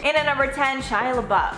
And at number 10, Shia LaBeouf.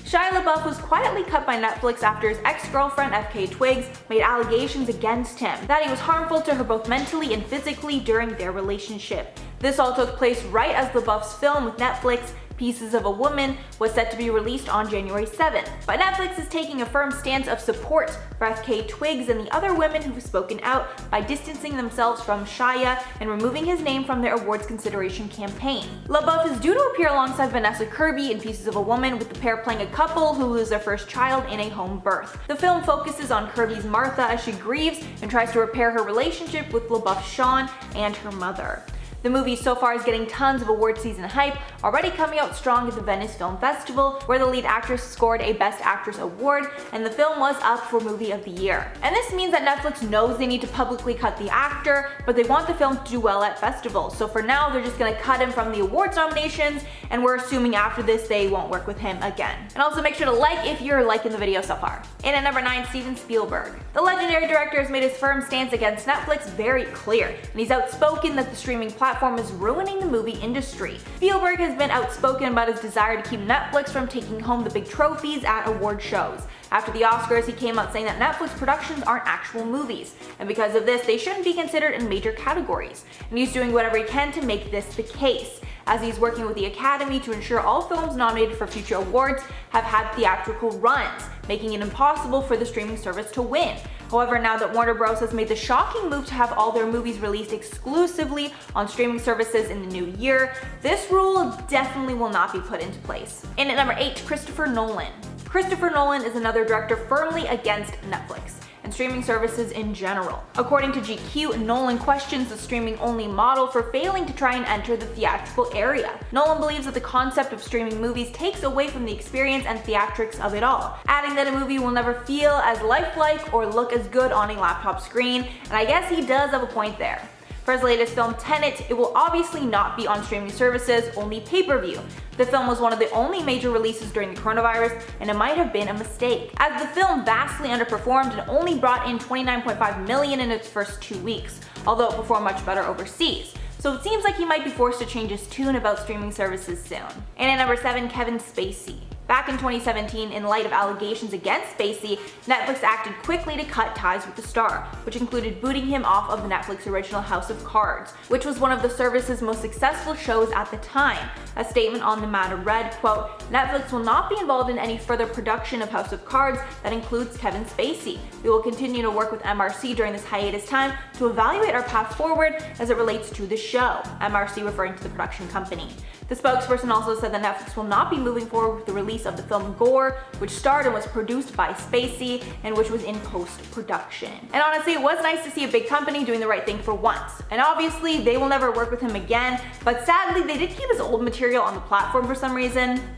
Shia LaBeouf was quietly cut by Netflix after his ex-girlfriend FK Twigs made allegations against him that he was harmful to her both mentally and physically during their relationship. This all took place right as LaBeouf's film with Netflix, Pieces of a Woman, was set to be released on January 7th. But Netflix is taking a firm stance of support for FK Twigs and the other women who've spoken out by distancing themselves from Shia and removing his name from their awards consideration campaign. LaBeouf is due to appear alongside Vanessa Kirby in Pieces of a Woman, with the pair playing a couple who lose their first child in a home birth. The film focuses on Kirby's Martha as she grieves and tries to repair her relationship with LaBeouf's Sean and her mother. The movie so far is getting tons of award season hype, already coming out strong at the Venice Film Festival, where the lead actress scored a Best Actress award, and the film was up for Movie of the Year. And this means that Netflix knows they need to publicly cut the actor, but they want the film to do well at festivals. So for now, they're just gonna cut him from the awards nominations, and we're assuming after this they won't work with him again. And also make sure to like if you're liking the video so far. And at number 9, Steven Spielberg. The legendary director has made his firm stance against Netflix very clear, and he's outspoken that the streaming platform is ruining the movie industry. Spielberg has been outspoken about his desire to keep Netflix from taking home the big trophies at award shows. After the Oscars, he came out saying that Netflix productions aren't actual movies, and because of this, they shouldn't be considered in major categories. And he's doing whatever he can to make this the case, as he's working with the Academy to ensure all films nominated for future awards have had theatrical runs, making it impossible for the streaming service to win. However, now that Warner Bros. Has made the shocking move to have all their movies released exclusively on streaming services in the new year, this rule definitely will not be put into place. And at number 8, Christopher Nolan. Christopher Nolan is another director firmly against Netflix and streaming services in general. According to GQ, Nolan questions the streaming-only model for failing to try and enter the theatrical area. Nolan believes that the concept of streaming movies takes away from the experience and theatrics of it all, adding that a movie will never feel as lifelike or look as good on a laptop screen, and I guess he does have a point there. For his latest film, Tenet, it will obviously not be on streaming services, only pay-per-view. The film was one of the only major releases during the coronavirus, and it might have been a mistake, as the film vastly underperformed and only brought in $29.5 million in its first 2 weeks, although it performed much better overseas. So it seems like he might be forced to change his tune about streaming services soon. And at number 7, Kevin Spacey. Back in 2017, in light of allegations against Spacey, Netflix acted quickly to cut ties with the star, which included booting him off of the Netflix original House of Cards, which was one of the service's most successful shows at the time. A statement on the matter read, quote, "Netflix will not be involved in any further production of House of Cards that includes Kevin Spacey. We will continue to work with MRC during this hiatus time to evaluate our path forward as it relates to the show," MRC referring to the production company. The spokesperson also said that Netflix will not be moving forward with the release of the film Gore, which starred and was produced by Spacey and which was in post-production. And honestly, it was nice to see a big company doing the right thing for once. And obviously, they will never work with him again, but sadly, they did keep his old material on the platform for some reason.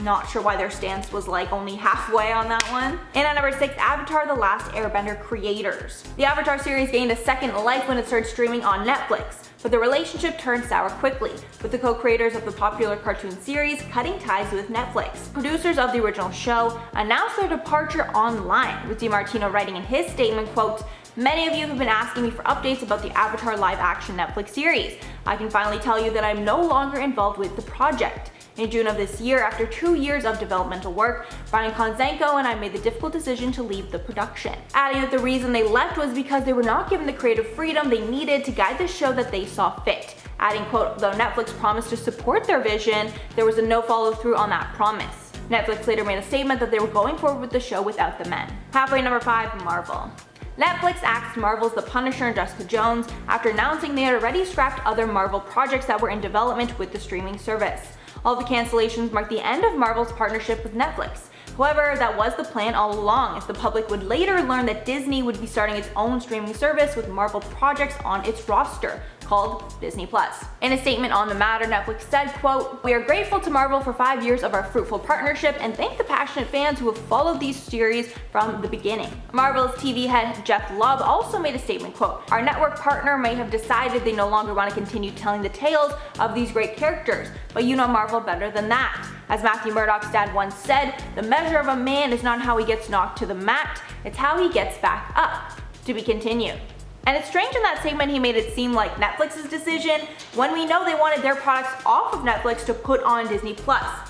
Not sure why their stance was like only halfway on that one. And at number 6, Avatar: The Last Airbender creators. The Avatar series gained a second life when it started streaming on Netflix, but the relationship turned sour quickly, with the co-creators of the popular cartoon series cutting ties with Netflix. Producers of the original show announced their departure online, with DiMartino writing in his statement, quote, "Many of you have been asking me for updates about the Avatar live-action Netflix series. I can finally tell you that I'm no longer involved with the project. In June of this year, after 2 years of developmental work, Brian Konzenko and I made the difficult decision to leave the production," adding that the reason they left was because they were not given the creative freedom they needed to guide the show that they saw fit. Adding, quote, "Though Netflix promised to support their vision, there was no follow-through on that promise." Netflix later made a statement that they were going forward with the show without the men. Halfway, number 5, Marvel. Netflix axed Marvel's The Punisher and Jessica Jones after announcing they had already scrapped other Marvel projects that were in development with the streaming service. All the cancellations mark the end of Marvel's partnership with Netflix. However, that was the plan all along, as the public would later learn that Disney would be starting its own streaming service with Marvel projects on its roster, called Disney+. In a statement on the matter, Netflix said, quote, "We are grateful to Marvel for 5 years of our fruitful partnership and thank the passionate fans who have followed these series from the beginning." Marvel's TV head Jeff Lubb also made a statement, quote, "Our network partner may have decided they no longer want to continue telling the tales of these great characters, but you know Marvel better than that. As Matthew Murdock's dad once said, the measure of a man is not how he gets knocked to the mat, it's how he gets back up. To be continued." And it's strange in that statement he made it seem like Netflix's decision, when we know they wanted their products off of Netflix to put on Disney+.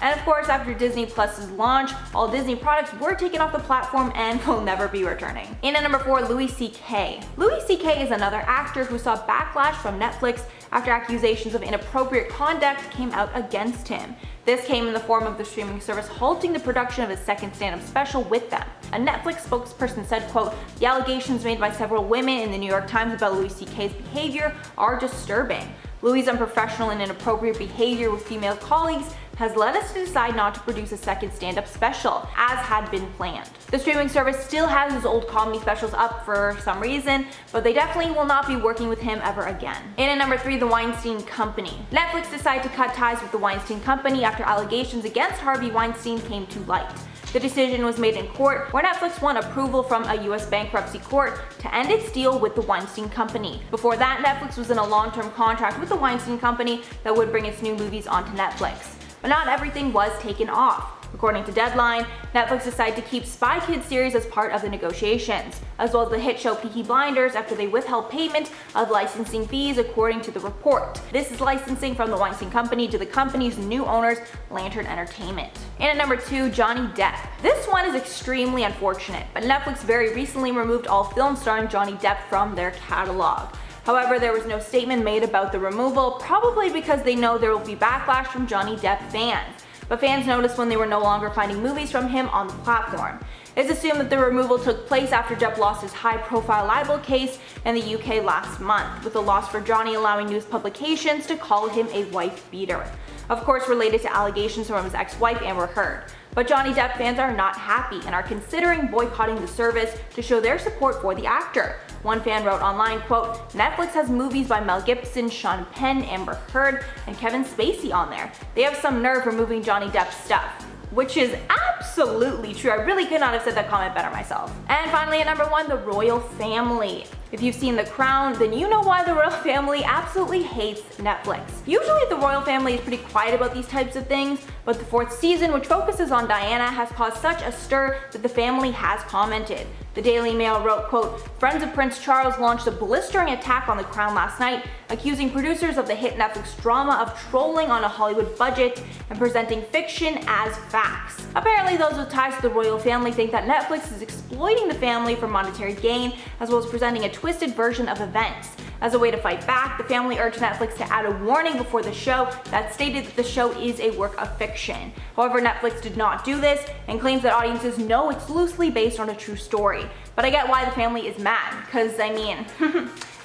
And of course, after Disney Plus's launch, all Disney products were taken off the platform and will never be returning. In at number 4, Louis C.K. Louis C.K. is another actor who saw backlash from Netflix after accusations of inappropriate conduct came out against him. This came in the form of the streaming service halting the production of his second stand-up special with them. A Netflix spokesperson said, quote, "The allegations made by several women in the New York Times about Louis C.K.'s behavior are disturbing. Louis' unprofessional and inappropriate behavior with female colleagues has led us to decide not to produce a second stand-up special, as had been planned." The streaming service still has his old comedy specials up for some reason, but they definitely will not be working with him ever again. In at number 3, The Weinstein Company. Netflix decided to cut ties with The Weinstein Company after allegations against Harvey Weinstein came to light. The decision was made in court, where Netflix won approval from a US bankruptcy court to end its deal with the Weinstein Company. Before that, Netflix was in a long-term contract with the Weinstein Company that would bring its new movies onto Netflix. But not everything was taken off. According to Deadline, Netflix decided to keep Spy Kids series as part of the negotiations, as well as the hit show Peaky Blinders after they withheld payment of licensing fees, according to the report. This is licensing from the Weinstein Company to the company's new owners, Lantern Entertainment. And at number 2, Johnny Depp. This one is extremely unfortunate, but Netflix very recently removed all films starring Johnny Depp from their catalog. However, there was no statement made about the removal, probably because they know there will be backlash from Johnny Depp fans. But fans noticed when they were no longer finding movies from him on the platform. It's assumed that the removal took place after Depp lost his high-profile libel case in the UK last month, with the loss for Johnny allowing news publications to call him a wife-beater. Of course, related to allegations from his ex-wife Amber Heard. But Johnny Depp fans are not happy and are considering boycotting the service to show their support for the actor. One fan wrote online, quote, "Netflix has movies by Mel Gibson, Sean Penn, Amber Heard, and Kevin Spacey on there. They have some nerve removing Johnny Depp's stuff." Which is absolutely true. I really could not have said that comment better myself. And finally at number 1, the royal family. If you've seen The Crown, then you know why the royal family absolutely hates Netflix. Usually the royal family is pretty quiet about these types of things, but the 4th season, which focuses on Diana, has caused such a stir that the family has commented. The Daily Mail wrote, quote, "Friends of Prince Charles launched a blistering attack on The Crown last night, accusing producers of the hit Netflix drama of trolling on a Hollywood budget and presenting fiction as facts." Apparently those with ties to the royal family think that Netflix is exploiting the family for monetary gain, as well as presenting a twisted version of events. As a way to fight back, the family urged Netflix to add a warning before the show that stated that the show is a work of fiction. However, Netflix did not do this and claims that audiences know it's loosely based on a true story. But I get why the family is mad, because I mean,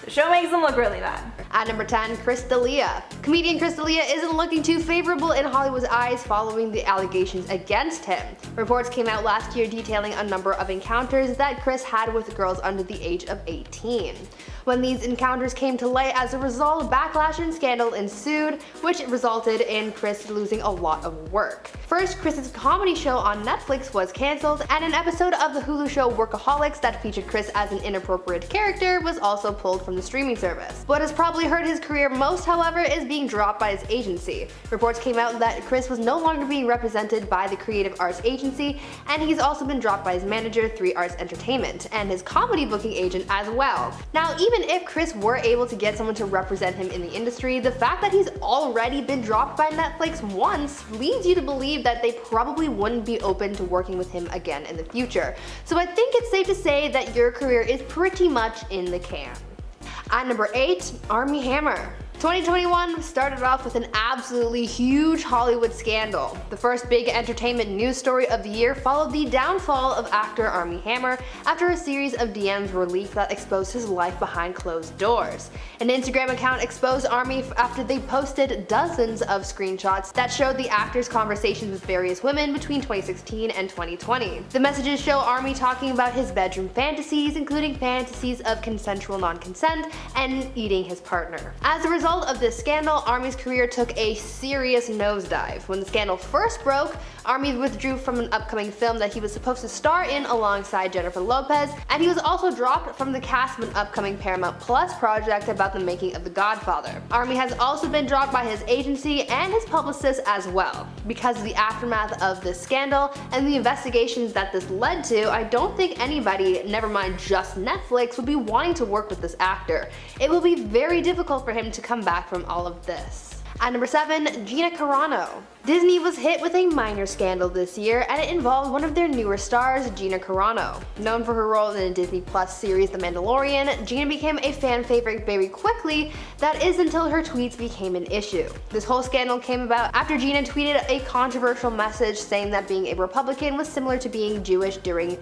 the show makes them look really bad. At number 10, Chris D'Elia. Comedian Chris D'Elia isn't looking too favorable in Hollywood's eyes following the allegations against him. Reports came out last year detailing a number of encounters that Chris had with girls under the age of 18. When these encounters came to light as a result, backlash and scandal ensued, which resulted in Chris losing a lot of work. First, Chris's comedy show on Netflix was cancelled, and an episode of the Hulu show Workaholics that featured Chris as an inappropriate character was also pulled from the streaming service. What has probably hurt his career most, however, is being dropped by his agency. Reports came out that Chris was no longer being represented by the Creative Arts Agency, and he's also been dropped by his manager, 3 Arts Entertainment, and his comedy booking agent as well. Now, even if Chris were able to get someone to represent him in the industry, the fact that he's already been dropped by Netflix once leads you to believe that they probably wouldn't be open to working with him again in the future. So I think it's safe to say that your career is pretty much in the can. At number 8, Armie Hammer. 2021 started off with an absolutely huge Hollywood scandal. The first big entertainment news story of the year followed the downfall of actor Armie Hammer after a series of DMs were leaked that exposed his life behind closed doors. An Instagram account exposed Armie after they posted dozens of screenshots that showed the actor's conversations with various women between 2016 and 2020. The messages show Armie talking about his bedroom fantasies, including fantasies of consensual non-consent and eating his partner. As a result, result of this scandal, Army's career took a serious nosedive. When the scandal first broke, Army withdrew from an upcoming film that he was supposed to star in alongside Jennifer Lopez, and he was also dropped from the cast of an upcoming Paramount Plus project about the making of The Godfather. Army has also been dropped by his agency and his publicist as well. Because of the aftermath of this scandal and the investigations that this led to, I don't think anybody, never mind just Netflix, would be wanting to work with this actor. It will be very difficult for him to come back from all of this. At number 7, Gina Carano. Disney was hit with a minor scandal this year, and it involved one of their newer stars, Gina Carano. Known for her role in the Disney Plus series The Mandalorian, Gina became a fan favorite very quickly, that is until her tweets became an issue. This whole scandal came about after Gina tweeted a controversial message saying that being a Republican was similar to being Jewish during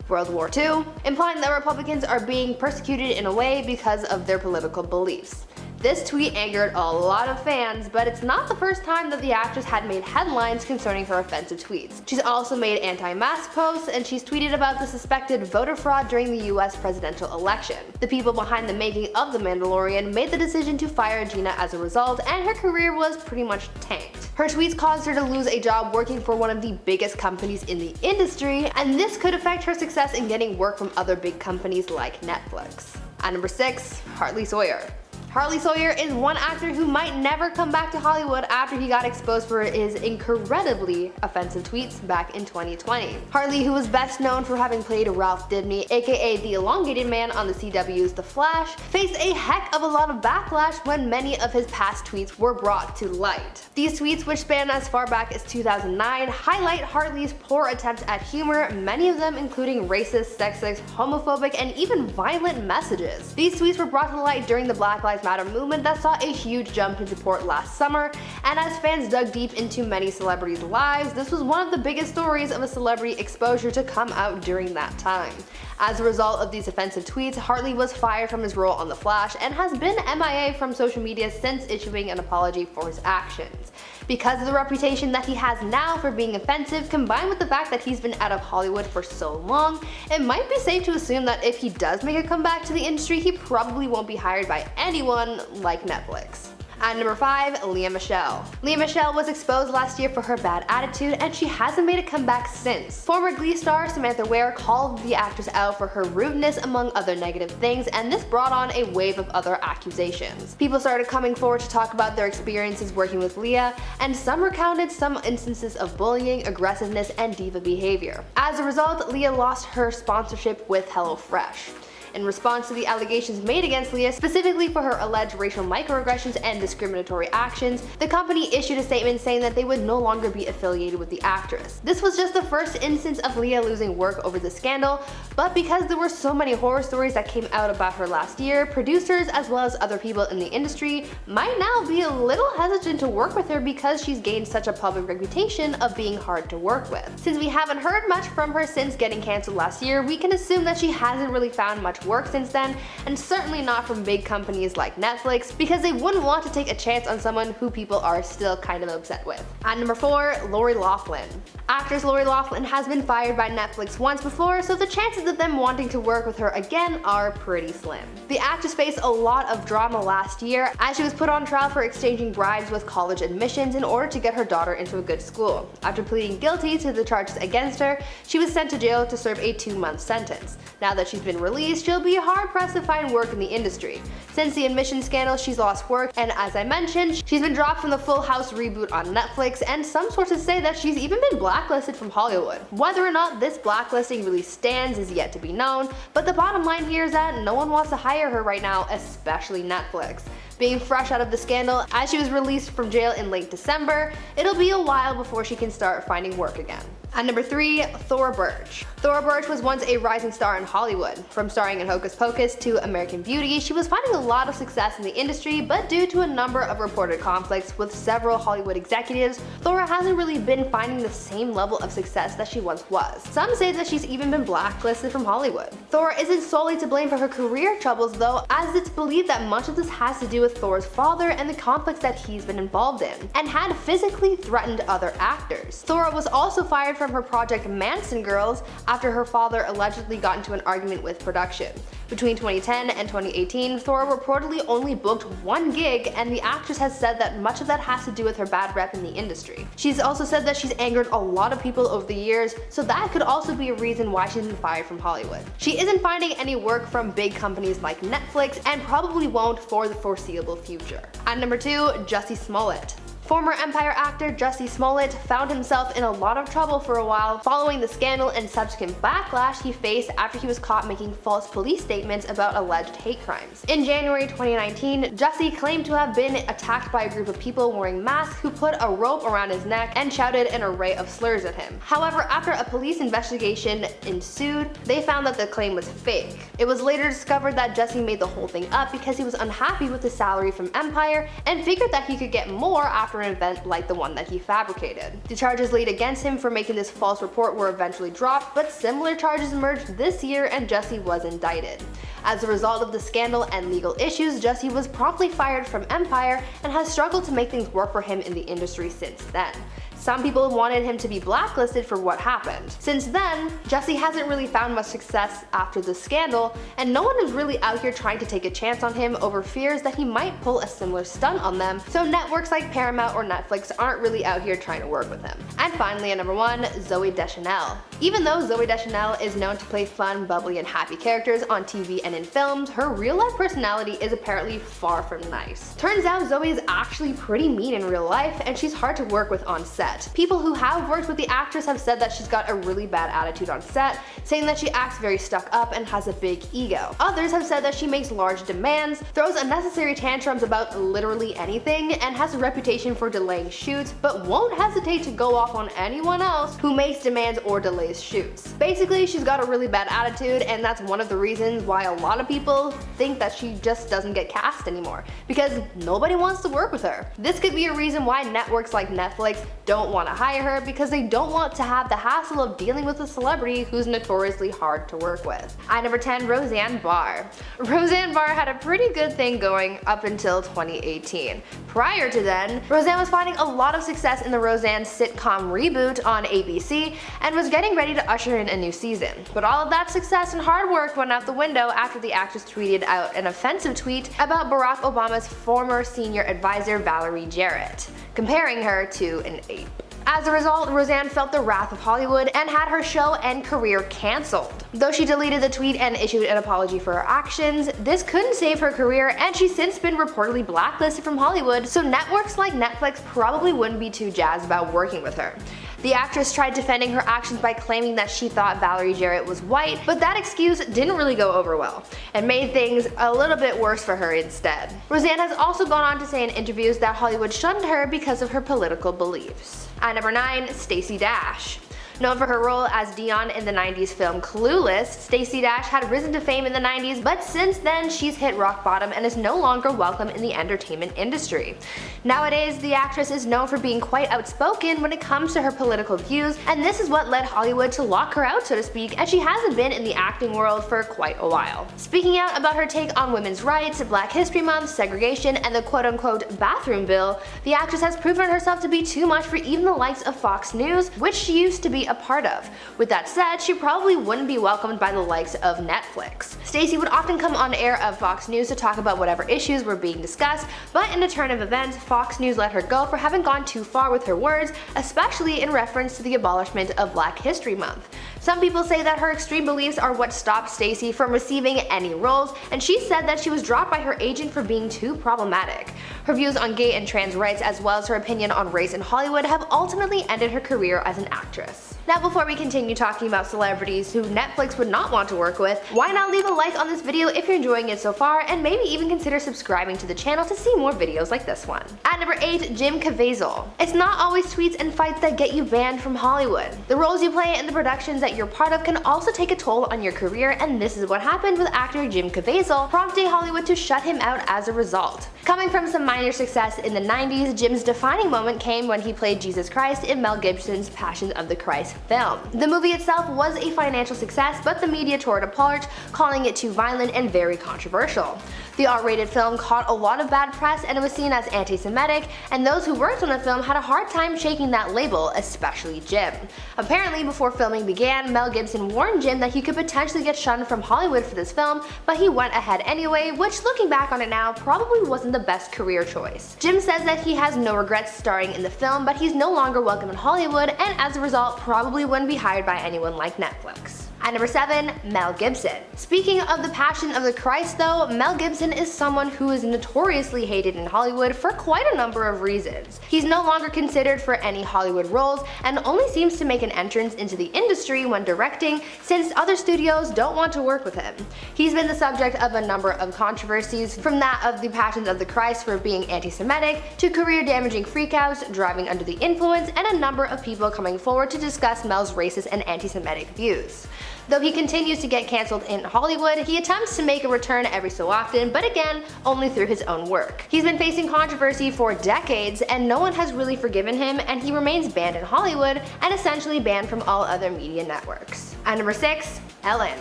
World War II, implying that Republicans are being persecuted in a way because of their political beliefs. This tweet angered a lot of fans, but it's not the first time that the actress had made headlines concerning her offensive tweets. She's also made anti-mask posts, and she's tweeted about the suspected voter fraud during the US presidential election. The people behind the making of The Mandalorian made the decision to fire Gina as a result, and her career was pretty much tanked. Her tweets caused her to lose a job working for one of the biggest companies in the industry, and this could affect her success in getting work from other big companies like Netflix. At number 6, Hartley Sawyer. Hartley Sawyer is one actor who might never come back to Hollywood after he got exposed for his incredibly offensive tweets back in 2020. Hartley, who was best known for having played Ralph Dibny, aka the Elongated Man on the CW's The Flash, faced a heck of a lot of backlash when many of his past tweets were brought to light. These tweets, which span as far back as 2009, highlight Hartley's poor attempts at humor, many of them including racist, sexist, homophobic, and even violent messages. These tweets were brought to light during the Black Lives Matter movement that saw a huge jump in support last summer, and as fans dug deep into many celebrities' lives, this was one of the biggest stories of a celebrity exposure to come out during that time. As a result of these offensive tweets, Hartley was fired from his role on The Flash and has been MIA from social media since issuing an apology for his actions. Because of the reputation that he has now for being offensive, combined with the fact that he's been out of Hollywood for so long, it might be safe to assume that if he does make a comeback to the industry, he probably won't be hired by anyone like Netflix. At number 5, Lea Michele. Lea Michele was exposed last year for her bad attitude, and she hasn't made a comeback since. Former Glee star Samantha Ware called the actress out for her rudeness among other negative things, and this brought on a wave of other accusations. People started coming forward to talk about their experiences working with Lea, and some recounted some instances of bullying, aggressiveness, and diva behavior. As a result, Lea lost her sponsorship with HelloFresh. In response to the allegations made against Lea, specifically for her alleged racial microaggressions and discriminatory actions, the company issued a statement saying that they would no longer be affiliated with the actress. This was just the first instance of Lea losing work over the scandal, but because there were so many horror stories that came out about her last year, producers as well as other people in the industry might now be a little hesitant to work with her because she's gained such a public reputation of being hard to work with. Since we haven't heard much from her since getting cancelled last year, we can assume that she hasn't really found much work since then, and certainly not from big companies like Netflix, because they wouldn't want to take a chance on someone who people are still kind of upset with. At number 4, Lori Loughlin. Actress Lori Loughlin has been fired by Netflix once before, so the chances of them wanting to work with her again are pretty slim. The actress faced a lot of drama last year as she was put on trial for exchanging bribes with college admissions in order to get her daughter into a good school. After pleading guilty to the charges against her, she was sent to jail to serve a 2-month sentence. Now that she's been released, she'll be hard-pressed to find work in the industry. Since the admission scandal, she's lost work, and as I mentioned, she's been dropped from the Full House reboot on Netflix, and some sources say that she's even been blacklisted from Hollywood. Whether or not this blacklisting really stands is yet to be known, but the bottom line here is that no one wants to hire her right now, especially Netflix. Being fresh out of the scandal, as she was released from jail in late December, it'll be a while before she can start finding work again. At number 3, Thora Birch. Thora Birch was once a rising star in Hollywood. From starring in Hocus Pocus to American Beauty, she was finding a lot of success in the industry, but due to a number of reported conflicts with several Hollywood executives, Thora hasn't really been finding the same level of success that she once was. Some say that she's even been blacklisted from Hollywood. Thora isn't solely to blame for her career troubles though, as it's believed that much of this has to do with with Thor's father and the conflicts that he's been involved in, and had physically threatened other actors. Thora was also fired from her project Manson Girls after her father allegedly got into an argument with production. Between 2010 and 2018, Thora reportedly only booked one gig, and the actress has said that much of that has to do with her bad rep in the industry. She's also said that she's angered a lot of people over the years, so that could also be a reason why she's been fired from Hollywood. She isn't finding any work from big companies like Netflix, and probably won't for the foreseeable future. At number 2, Jussie Smollett. Former Empire actor Jussie Smollett found himself in a lot of trouble for a while following the scandal and subsequent backlash he faced after he was caught making false police statements about alleged hate crimes. In January 2019, Jussie claimed to have been attacked by a group of people wearing masks who put a rope around his neck and shouted an array of slurs at him. However, after a police investigation ensued, they found that the claim was fake. It was later discovered that Jussie made the whole thing up because he was unhappy with his salary from Empire and figured that he could get more after an event like the one that he fabricated. The charges laid against him for making this false report were eventually dropped, but similar charges emerged this year and Jussie was indicted. As a result of the scandal and legal issues, Jussie was promptly fired from Empire and has struggled to make things work for him in the industry since then. Some people wanted him to be blacklisted for what happened. Since then, Jussie hasn't really found much success after the scandal, and no one is really out here trying to take a chance on him over fears that he might pull a similar stunt on them, so networks like Paramount or Netflix aren't really out here trying to work with him. And finally, at number 1, Zooey Deschanel. Even though Zooey Deschanel is known to play fun, bubbly, and happy characters on TV and in films, her real-life personality is apparently far from nice. Turns out Zooey is actually pretty mean in real life, and she's hard to work with on set. People who have worked with the actress have said that she's got a really bad attitude on set, saying that she acts very stuck up and has a big ego. Others have said that she makes large demands, throws unnecessary tantrums about literally anything, and has a reputation for delaying shoots, but won't hesitate to go off on anyone else who makes demands or delays shoots. Basically, she's got a really bad attitude, and that's one of the reasons why a lot of people think that she just doesn't get cast anymore, because nobody wants to work with her. This could be a reason why networks like Netflix don't want to hire her, because they don't want to have the hassle of dealing with a celebrity who's notoriously hard to work with. At number 10, Roseanne Barr. Roseanne Barr had a pretty good thing going up until 2018. Prior to then, Roseanne was finding a lot of success in the Roseanne sitcom reboot on ABC and was getting ready to usher in a new season. But all of that success and hard work went out the window after the actress tweeted out an offensive tweet about Barack Obama's former senior advisor Valerie Jarrett, comparing her to an ape. As a result, Roseanne felt the wrath of Hollywood and had her show and career cancelled. Though she deleted the tweet and issued an apology for her actions, this couldn't save her career, and she's since been reportedly blacklisted from Hollywood, so networks like Netflix probably wouldn't be too jazzed about working with her. The actress tried defending her actions by claiming that she thought Valerie Jarrett was white, but that excuse didn't really go over well, and made things a little bit worse for her instead. Roseanne has also gone on to say in interviews that Hollywood shunned her because of her political beliefs. At number 9, Stacy Dash. Known for her role as Dion in the 90s film Clueless, Stacy Dash had risen to fame in the 90s, but since then she's hit rock bottom and is no longer welcome in the entertainment industry. Nowadays, the actress is known for being quite outspoken when it comes to her political views, and this is what led Hollywood to lock her out, so to speak, and she hasn't been in the acting world for quite a while. Speaking out about her take on women's rights, Black History Month, segregation, and the quote-unquote bathroom bill, the actress has proven herself to be too much for even the likes of Fox News, which she used to be a part of. With that said, she probably wouldn't be welcomed by the likes of Netflix. Stacy would often come on air of Fox News to talk about whatever issues were being discussed, but in a turn of events, Fox News let her go for having gone too far with her words, especially in reference to the abolishment of Black History Month. Some people say that her extreme beliefs are what stopped Stacy from receiving any roles, and she said that she was dropped by her agent for being too problematic. Her views on gay and trans rights, as well as her opinion on race in Hollywood, have ultimately ended her career as an actress. Now, before we continue talking about celebrities who Netflix would not want to work with, why not leave a like on this video if you're enjoying it so far, and maybe even consider subscribing to the channel to see more videos like this one. At number 8, Jim Caviezel. It's not always tweets and fights that get you banned from Hollywood. The roles you play and the productions that you're part of can also take a toll on your career, and this is what happened with actor Jim Caviezel, prompting Hollywood to shut him out as a result. Coming from some minor success in the 90s, Jim's defining moment came when he played Jesus Christ in Mel Gibson's Passion of the Christ film. The movie itself was a financial success, but the media tore it apart, calling it too violent and very controversial. The R-rated film caught a lot of bad press and it was seen as anti-Semitic, and those who worked on the film had a hard time shaking that label, especially Jim. Apparently, before filming began, Mel Gibson warned Jim that he could potentially get shunned from Hollywood for this film, but he went ahead anyway, which, looking back on it now, probably wasn't the best career choice. Jim says that he has no regrets starring in the film, but he's no longer welcome in Hollywood, and as a result probably wouldn't be hired by anyone like Netflix. At number 7, Mel Gibson. Speaking of the Passion of the Christ though, Mel Gibson is someone who is notoriously hated in Hollywood for quite a number of reasons. He's no longer considered for any Hollywood roles and only seems to make an entrance into the industry when directing, since other studios don't want to work with him. He's been the subject of a number of controversies, from that of the Passion of the Christ for being anti-Semitic, to career-damaging freakouts, driving under the influence, and a number of people coming forward to discuss Mel's racist and anti-Semitic views. Though he continues to get cancelled in Hollywood, he attempts to make a return every so often, but again, only through his own work. He's been facing controversy for decades, and no one has really forgiven him, and he remains banned in Hollywood and essentially banned from all other media networks. At number 6, Ellen.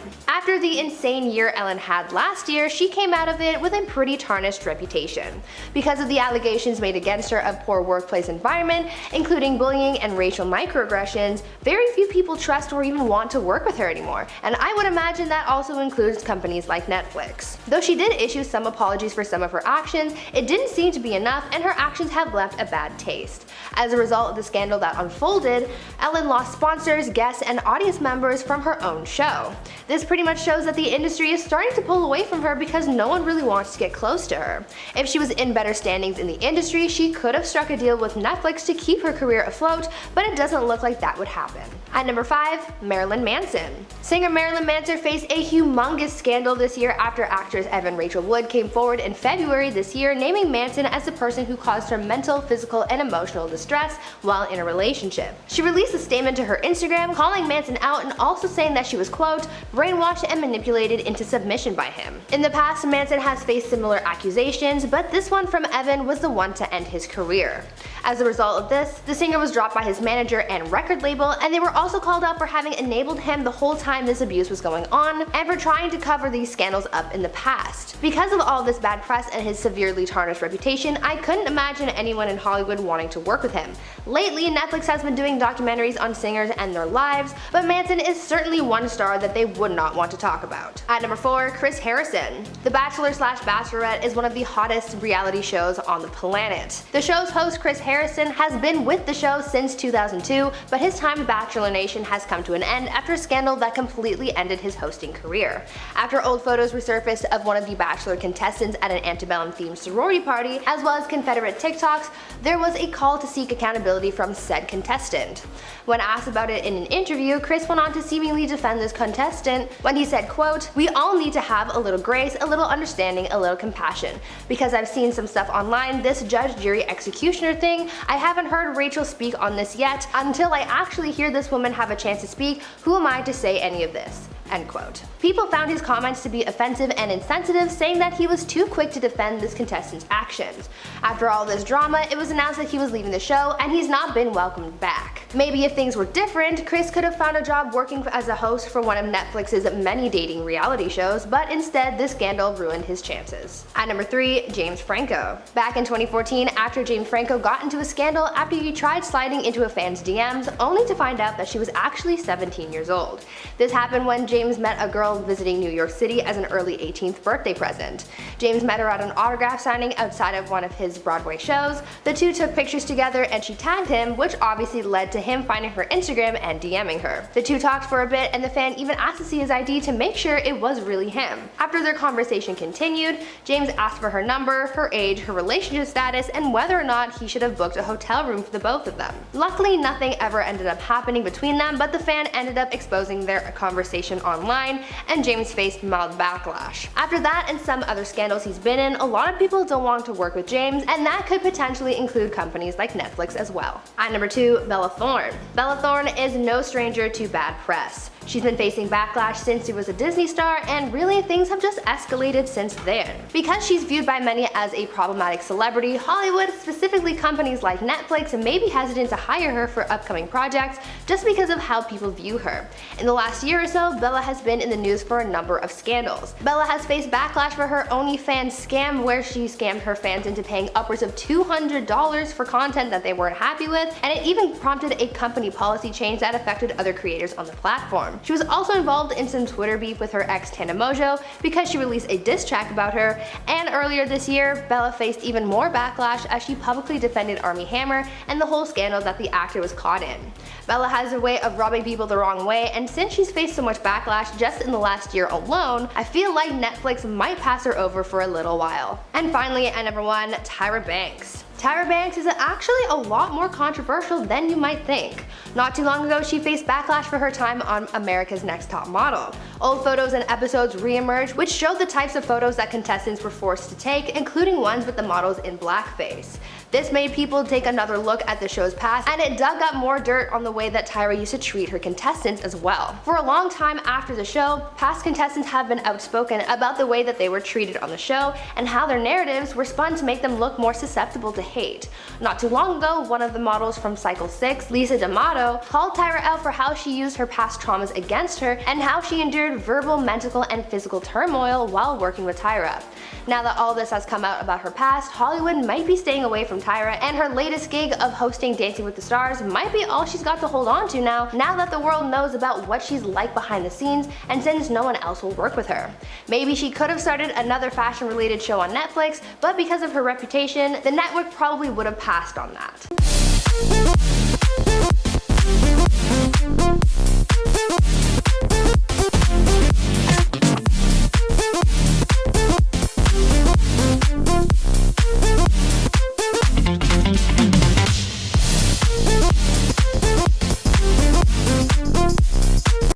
After the insane year Ellen had last year, she came out of it with a pretty tarnished reputation. Because of the allegations made against her of poor workplace environment, including bullying and racial microaggressions, very few people trust or even want to work with her anymore, and I would imagine that also includes companies like Netflix. Though she did issue some apologies for some of her actions, it didn't seem to be enough, and her actions have left a bad taste. As a result of the scandal that unfolded, Ellen lost sponsors, guests, and audience members from her own show. This pretty much shows that the industry is starting to pull away from her because no one really wants to get close to her. If she was in better standings in the industry, she could have struck a deal with Netflix to keep her career afloat, but it doesn't look like that would happen. At number 5, Marilyn Manson. Singer Marilyn Manson faced a humongous scandal this year after actress Evan Rachel Wood came forward in February this year, naming Manson as the person who caused her mental, physical, and emotional distress while in a relationship. She released a statement to her Instagram calling Manson out and also saying that she was, quote, brainwashed and manipulated into submission by him. In the past, Manson has faced similar accusations, but this one from Evan was the one to end his career. As a result of this, the singer was dropped by his manager and record label, and they were also called out for having enabled him the whole time this abuse was going on, and for trying to cover these scandals up in the past. Because of all this bad press and his severely tarnished reputation, I couldn't imagine anyone in Hollywood wanting to work with him. Lately, Netflix has been doing documentaries on singers and their lives, but Manson is certainly one star that they would not want to talk about. At number 4, Chris Harrison. The Bachelor/Bachelorette is one of the hottest reality shows on the planet. The show's host, Chris Harrison, has been with the show since 2002, but his time with Bachelor Nation has come to an end after a scandal that completely ended his hosting career. After old photos resurfaced of one of the Bachelor contestants at an antebellum-themed sorority party, as well as Confederate TikToks, there was a call to seek accountability from said contestant. When asked about it in an interview, Chris went on to seemingly defend this contestant when he said, quote, "We all need to have a little grace, a little understanding, a little compassion. Because I've seen some stuff online, this judge, jury, executioner thing, I haven't heard Rachel speak on this yet. Until I actually hear this woman have a chance to speak, who am I to say any of this?" End quote. People found his comments to be offensive and insensitive, saying that he was too quick to defend this contestant's actions. After all this drama, it was announced that he was leaving the show, and he's not been welcomed back. Maybe if things were different, Chris could have found a job working as a host for one of Netflix's many dating reality shows, but instead this scandal ruined his chances. At number 3, James Franco. Back in 2014, actor James Franco got into a scandal after he tried sliding into a fan's DMs, only to find out that she was actually 17 years old. This happened when James met a girl visiting New York City as an early 18th birthday present. James met her at an autograph signing outside of one of his Broadway shows. The two took pictures together and she tagged him, which obviously led to him finding her Instagram and DMing her. The two talked for a bit, and the fan even asked to see his ID to make sure it was really him. After their conversation continued, James asked for her number, her age, her relationship status, and whether or not he should have booked a hotel room for the both of them. Luckily, nothing ever ended up happening between them, but the fan ended up exposing their conversation online, and James faced mild backlash. After that and some other scandals he's been in, a lot of people don't want to work with James, and that could potentially include companies like Netflix as well. At number 2, Bella Thorne. Bella Thorne is no stranger to bad press. She's been facing backlash since she was a Disney star, and really things have just escalated since then. Because she's viewed by many as a problematic celebrity, Hollywood, specifically companies like Netflix, may be hesitant to hire her for upcoming projects just because of how people view her. In the last year or so, Bella has been in the news for a number of scandals. Bella has faced backlash for her OnlyFans scam, where she scammed her fans into paying upwards of $200 for content that they weren't happy with, and it even prompted a company policy change that affected other creators on the platform. She was also involved in some Twitter beef with her ex Tana Mojo because she released a diss track about her, and earlier this year, Bella faced even more backlash as she publicly defended Armie Hammer and the whole scandal that the actor was caught in. Bella has a way of rubbing people the wrong way, and since she's faced so much backlash just in the last year alone, I feel like Netflix might pass her over for a little while. And finally, at number 1, Tyra Banks. Tyra Banks is actually a lot more controversial than you might think. Not too long ago, she faced backlash for her time on America's Next Top Model. Old photos and episodes re-emerged, which showed the types of photos that contestants were forced to take, including ones with the models in blackface. This made people take another look at the show's past, and it dug up more dirt on the way that Tyra used to treat her contestants as well. For a long time after the show, past contestants have been outspoken about the way that they were treated on the show and how their narratives were spun to make them look more susceptible to hate. Not too long ago, one of the models from Cycle 6, Lisa D'Amato, called Tyra out for how she used her past traumas against her and how she endured verbal, mental, and physical turmoil while working with Tyra. Now that all this has come out about her past, Hollywood might be staying away from Tyra, and her latest gig of hosting Dancing with the Stars might be all she's got to hold on to now that the world knows about what she's like behind the scenes, and since no one else will work with her. Maybe she could have started another fashion-related show on Netflix, but because of her reputation, the network probably would have passed on that.